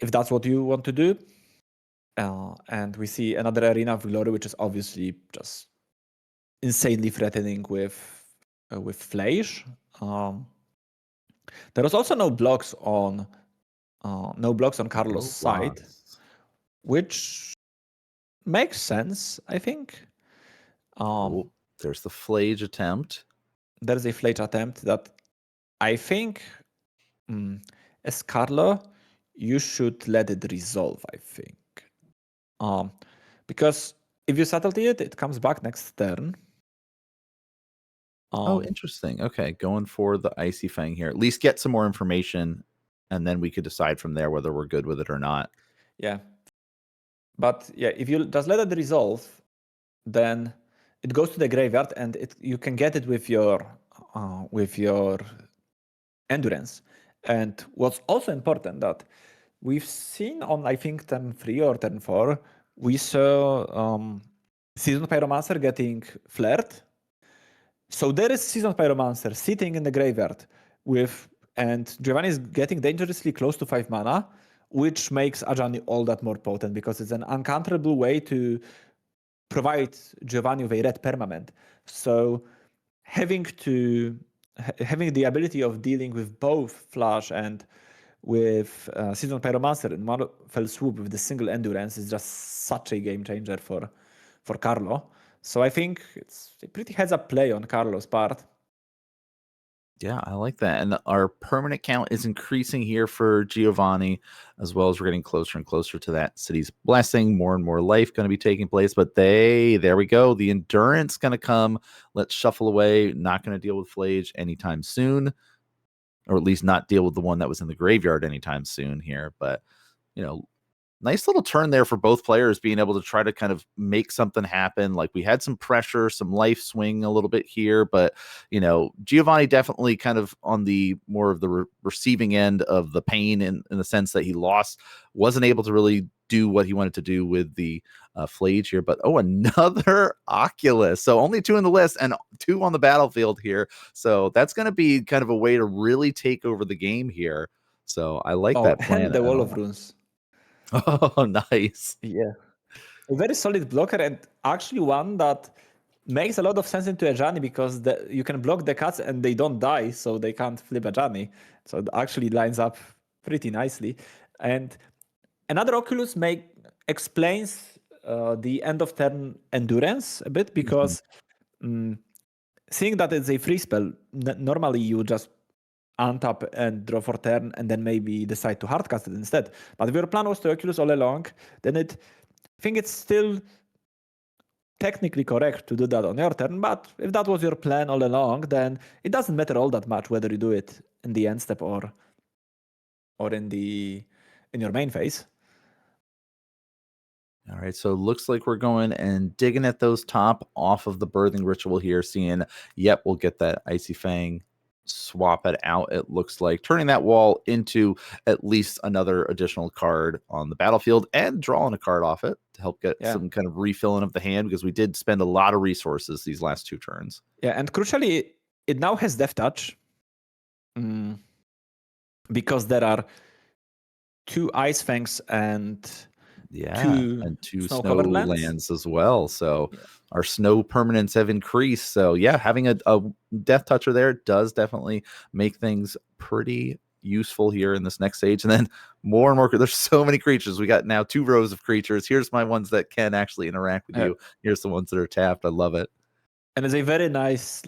if that's what you want to do. And we see another Arena of Glory, which is obviously just insanely threatening with Flage. There was also no blocks on Carlos' side, which makes sense, I think. There's the Flage attempt. There's a Flage attempt that I think, as Carlo, you should let it resolve, I think. Because if you settle it, it comes back next turn. Interesting. Okay, going for the Icy Fang here. At least get some more information, and then we could decide from there whether we're good with it or not. Yeah. But yeah, if you just let it resolve, then it goes to the graveyard, and you can get it with your endurance. And what's also important that we've seen on, I think, turn 3 or turn 4, we saw Seasoned Pyromancer getting flared. So there is Seasoned Pyromancer sitting in the graveyard and Giovanni is getting dangerously close to 5 mana, which makes Ajani all that more potent because it's an uncounterable way to provide Giovanni with a red permanent. So having the ability of dealing with both Flash and with Seasoned Pyromancer in one fell swoop with the single endurance is just such a game changer for Carlo. So I think it's a pretty heads-up play on Carlo's part. Yeah, I like that. And our permanent count is increasing here for Giovanni, as well as we're getting closer and closer to that city's blessing. More and more life going to be taking place. But there we go. The endurance going to come. Let's shuffle away. Not going to deal with Flage anytime soon, or at least not deal with the one that was in the graveyard anytime soon here. But, nice little turn there for both players being able to try to kind of make something happen. Like we had some pressure, some life swing a little bit here, but Giovanni definitely kind of on the more of the receiving end of the pain in the sense that he wasn't able to really do what he wanted to do with the Flage here. But another Oculus. So only 2 in the list and 2 on the battlefield here. So that's going to be kind of a way to really take over the game here. So I like that plan. And the Wall of Runes. Oh, nice. Yeah. A very solid blocker, and actually one that makes a lot of sense into Ajani because you can block the cuts and they don't die, so they can't flip Ajani. So it actually lines up pretty nicely. And another Oculus explains the end of turn endurance a bit because seeing that it's a free spell, normally you just untap and draw for turn and then maybe decide to hardcast it instead. But if your plan was to Oculus all along, then I think it's still technically correct to do that on your turn, but if that was your plan all along, then it doesn't matter all that much whether you do it in the end step or in your main phase. All right, so it looks like we're going and digging at those top off of the Birthing Ritual here, seeing, we'll get that Icy Fang, swap it out, it looks like, turning that wall into at least another additional card on the battlefield and drawing a card off it to help get some kind of refilling of the hand because we did spend a lot of resources these last 2 turns. Yeah, and crucially, it now has Death Touch because there are 2 Ice Fangs and two snow lands as well. So our snow permanents have increased. So having a Death Toucher there does definitely make things pretty useful here in this next stage. And then more and more, there's so many creatures. We got now 2 rows of creatures. Here's my ones that can actually interact with you. Here's the ones that are tapped. I love it. And it's a very nice,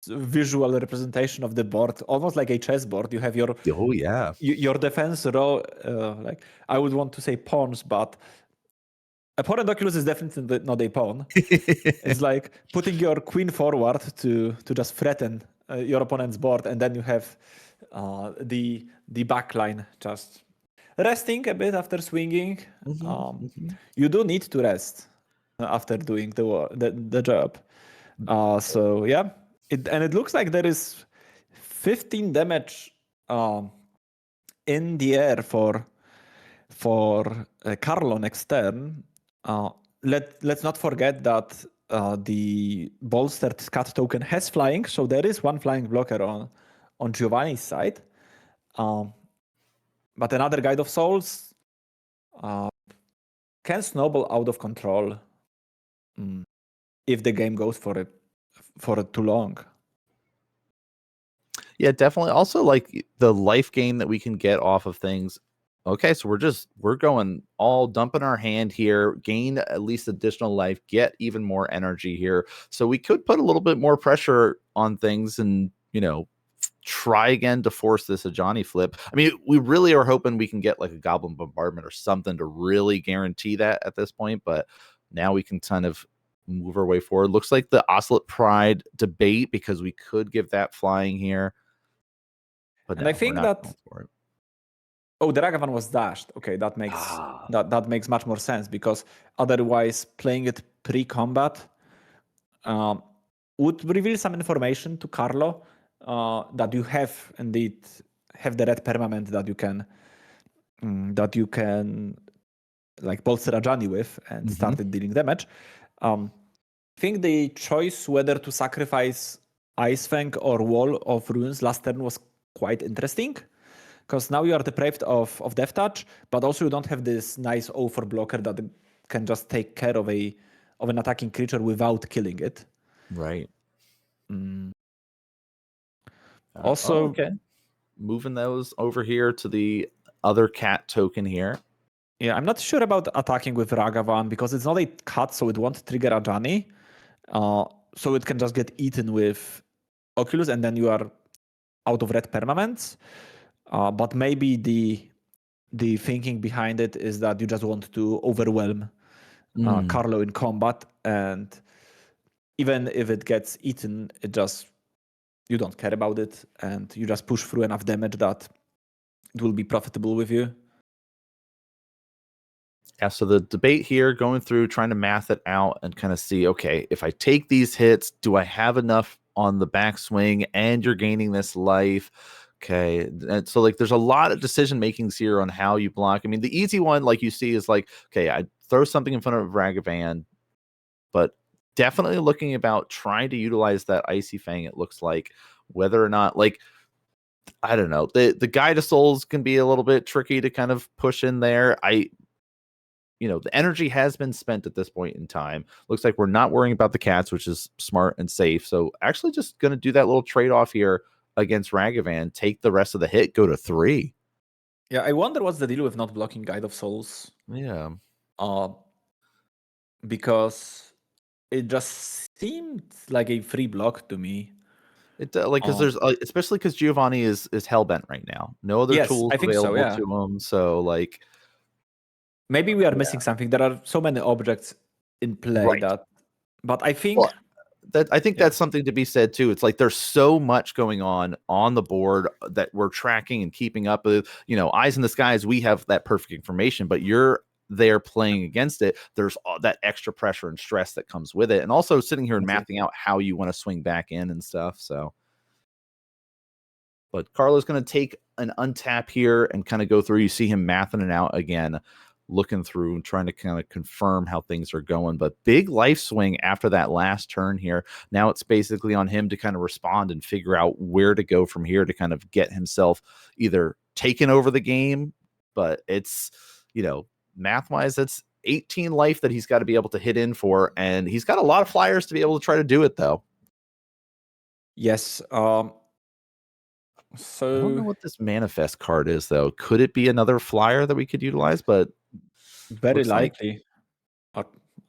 visual representation of the board, almost like a chessboard. You have your your defense row, I would want to say pawns, but opponent Oculus is definitely not a pawn. It's like putting your queen forward to just threaten your opponent's board, and then you have the backline just resting a bit after swinging. You do need to rest after doing the job. It looks like there is 15 damage in the air for Carlo next turn. Let's not forget that the bolstered cat token has flying, so there is 1 flying blocker on Giovanni's side. But another Guide of Souls can snowball out of control if the game goes for too long. Yeah, definitely. Also, like the life gain that we can get off of things. Okay, so we're going all dumping our hand here, gain at least additional life, get even more energy here. So we could put a little bit more pressure on things and, try again to force this Ajani flip. I mean, we really are hoping we can get like a Goblin Bombardment or something to really guarantee that at this point, but now we can kind of move our way forward. Looks like the Ocelot Pride debate, because we could give that flying here. But And no, I think we're not going for it. Oh, the Ragavan was dashed. Okay, that makes much more sense, because otherwise playing it pre-combat would reveal some information to Carlo that you have indeed have the red permanent that you can like bolster Ajani with and started dealing damage. I think the choice whether to sacrifice Ice Fang or Wall of Ruins last turn was quite interesting, because now you are deprived of Death Touch, but also you don't have this nice O4 blocker that can just take care of an attacking creature without killing it. Right. Also, okay. Moving those over here to the other cat token here. Yeah, I'm not sure about attacking with Ragavan, because it's not a cut, so it won't trigger Ajani. So it can just get eaten with Oculus, and then you are out of red permanents. But maybe the thinking behind it is that you just want to overwhelm Carlo in combat, and even if it gets eaten, you don't care about it, and you just push through enough damage that it will be profitable with you. Yeah, so the debate here, going through, trying to math it out and kind of see, okay, if I take these hits, do I have enough on the backswing, and you're gaining this life? Okay, and so like there's a lot of decision makings here on how you block. I mean, the easy one, like you see, is like, okay, I throw something in front of Ragavan, but definitely looking about trying to utilize that Icy Fang. It looks like, whether or not, like, I don't know, the Guide of Souls can be a little bit tricky to kind of push in there. The energy has been spent at this point in time. Looks like we're not worrying about the cats, which is smart and safe. So actually just going to do that little trade-off here against Ragavan, take the rest of the hit, go to 3. Yeah, I wonder what's the deal with not blocking Guide of Souls. Yeah. Because it just seemed like a free block to me. It because there's especially because Giovanni is hellbent right now. No other Yes, tools I think available so, yeah. to him. So like maybe we are missing something. There are so many objects in play right. But I think that's something to be said too. It's like there's so much going on the board that we're tracking and keeping up with. Eyes in the skies, we have that perfect information, but you're there playing against it. There's all that extra pressure and stress that comes with it, and also sitting here and mapping out how you want to swing back in and stuff. So, but Carlo's going to take an untap here and kind of go through. You see him mathing it out again, looking through and trying to kind of confirm how things are going. But big life swing after that last turn here. Now it's basically on him to kind of respond and figure out where to go from here to kind of get himself either taken over the game. But it's, math-wise, that's 18 life that he's got to be able to hit in for. And he's got a lot of flyers to be able to try to do it, though. Yes. So I don't know what this manifest card is, though. Could it be another flyer that we could utilize? But very likely.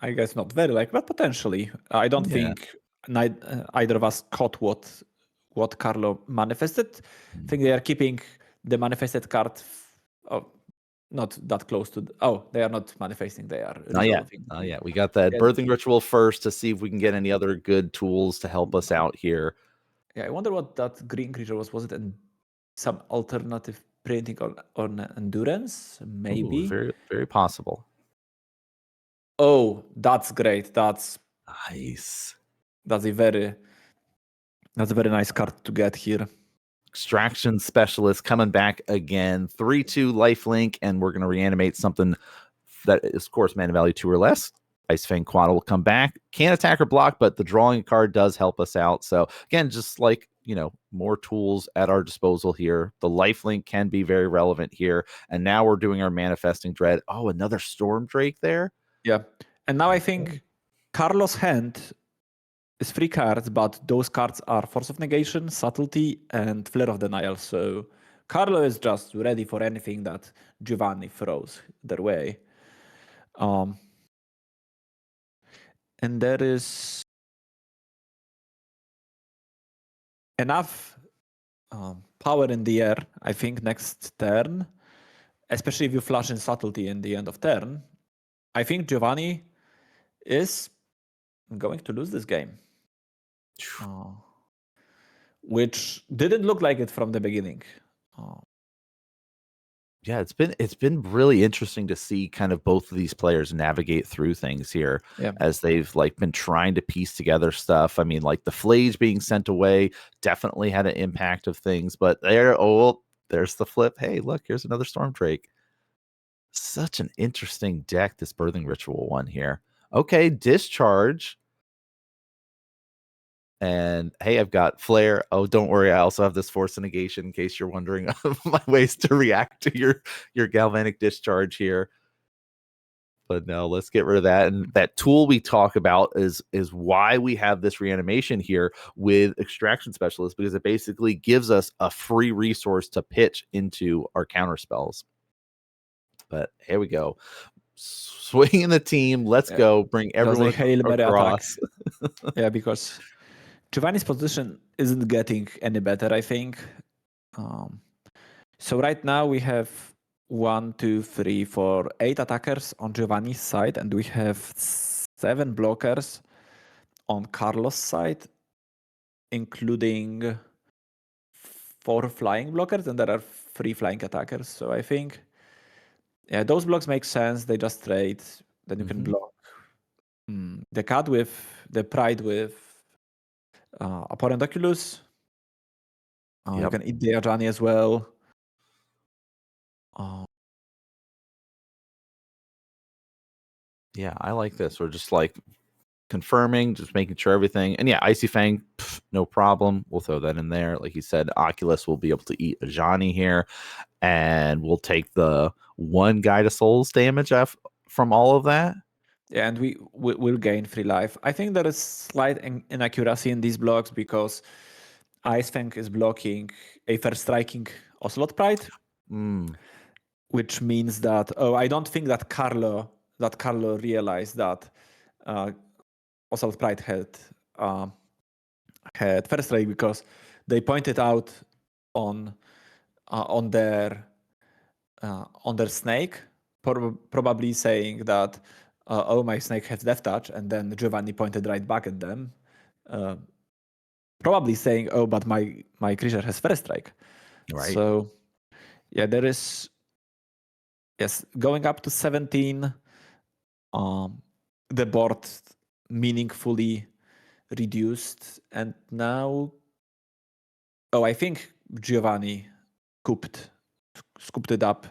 I guess not very likely, but potentially. I don't think either of us caught what Carlo manifested. I think they are keeping the manifested card not that close to. They are not manifesting. They are resolving. Oh yeah, we got that birthing ritual first to see if we can get any other good tools to help us out here. Yeah, I wonder what that green creature was. Was it some alternative printing on endurance? Maybe. Ooh, very, very possible. Oh, that's great. That's nice. That's a very nice card to get here. Extraction Specialist coming back again. 3/2 lifelink, and we're going to reanimate something that is, of course, mana value 2 or less. Ice Fang Quad will come back. Can't attack or block, but the drawing card does help us out. So, again, just like, more tools at our disposal here. The lifelink can be very relevant here. And now we're doing our manifesting dread. Oh, another storm drake there. Yeah. And now I think Carlos' hand is 3 cards, but those cards are Force of Negation, Subtlety, and Flare of Denial. So Carlo is just ready for anything that Giovanni throws their way. And there is enough power in the air, I think, next turn, especially if you flash in Subtlety in the end of turn. I think Giovanni is going to lose this game. Which didn't look like it from the beginning. Yeah, it's been really interesting to see kind of both of these players navigate through things here as they've like been trying to piece together stuff. I mean, like the Flage being sent away definitely had an impact of things, but there's the flip. Hey, look, here's another Storm Drake. Such an interesting deck, this Birthing Ritual one here. Okay, Discharge. And hey, I've got Flare. Oh, don't worry, I also have this Force of Negation in case you're wondering of my ways to react to your Galvanic Discharge here. But no, let's get rid of that. And that tool we talk about is why we have this reanimation here with Extraction Specialist, because it basically gives us a free resource to pitch into our counter spells. But here we go. Swinging the team. Let's go. Bring everyone across. Yeah, because Giovanni's position isn't getting any better, I think. So right now we have 1, 2, 3, 4, 8 attackers on Giovanni's side, and we have 7 blockers on Carlos' side, including 4 flying blockers, and there are 3 flying attackers. So I think, yeah, those blocks make sense. They just trade. Then you can block the cat with the Pride with Abhorrent Oculus. You can eat the Ajani as well. Yeah, I like this. We're just like confirming, just making sure everything. And yeah, Icy Fang, no problem. We'll throw that in there. Like you said, Oculus will be able to eat Ajani here. And we'll take the 1 Guide to Souls damage from all of that. Yeah, and we'll gain 3 life. I think there is slight inaccuracy in these blocks because Ice Fang is blocking a first striking Ocelot Pride, which means that I don't think that Carlo realized that Ocelot Pride had first strike because they pointed out on their snake, probably saying that my snake has death touch, and then Giovanni pointed right back at them, probably saying, but my creature has first strike. Right. So yeah, there is going up to 17. The board meaningfully reduced, and now I think Giovanni scooped it up.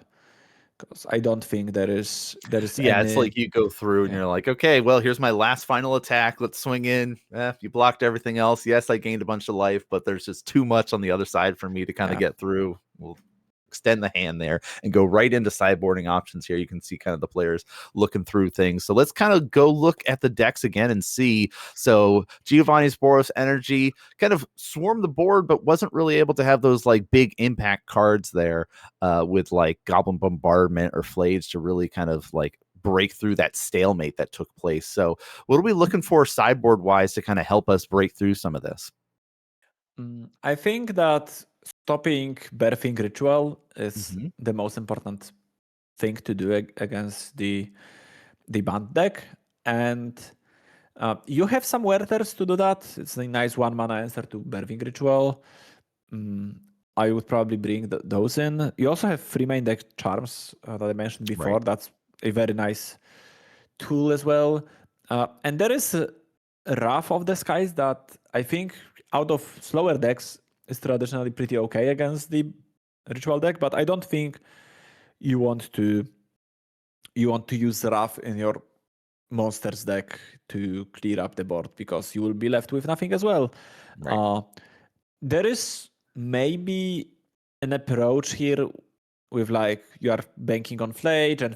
Because I don't think there is it's like you go through and you're like, okay, well, here's my last final attack. Let's swing in. You blocked everything else. Yes, I gained a bunch of life, but there's just too much on the other side for me to kind of get through. We'll extend the hand there and go right into sideboarding options here. You can see kind of the players looking through things. So let's kind of go look at the decks again and see. So Giovanni's Boros Energy kind of swarmed the board, but wasn't really able to have those like big impact cards there with like Goblin Bombardment or Flades to really kind of like break through that stalemate that took place. So what are we looking for sideboard wise to kind of help us break through some of this? I think that stopping Birthing Ritual is the most important thing to do against the banned deck. And you have some Werthers to do that. It's a nice 1 mana answer to Birthing Ritual. I would probably bring those in. You also have 3 main deck Charms that I mentioned before. Right. That's a very nice tool as well. And there is a Wrath of the Skies that I think out of slower decks is traditionally pretty okay against the ritual deck, but I don't think you want to use Wrath in your monsters deck to clear up the board because you will be left with nothing as well. Right. there is maybe an approach here with like you are banking on Flage and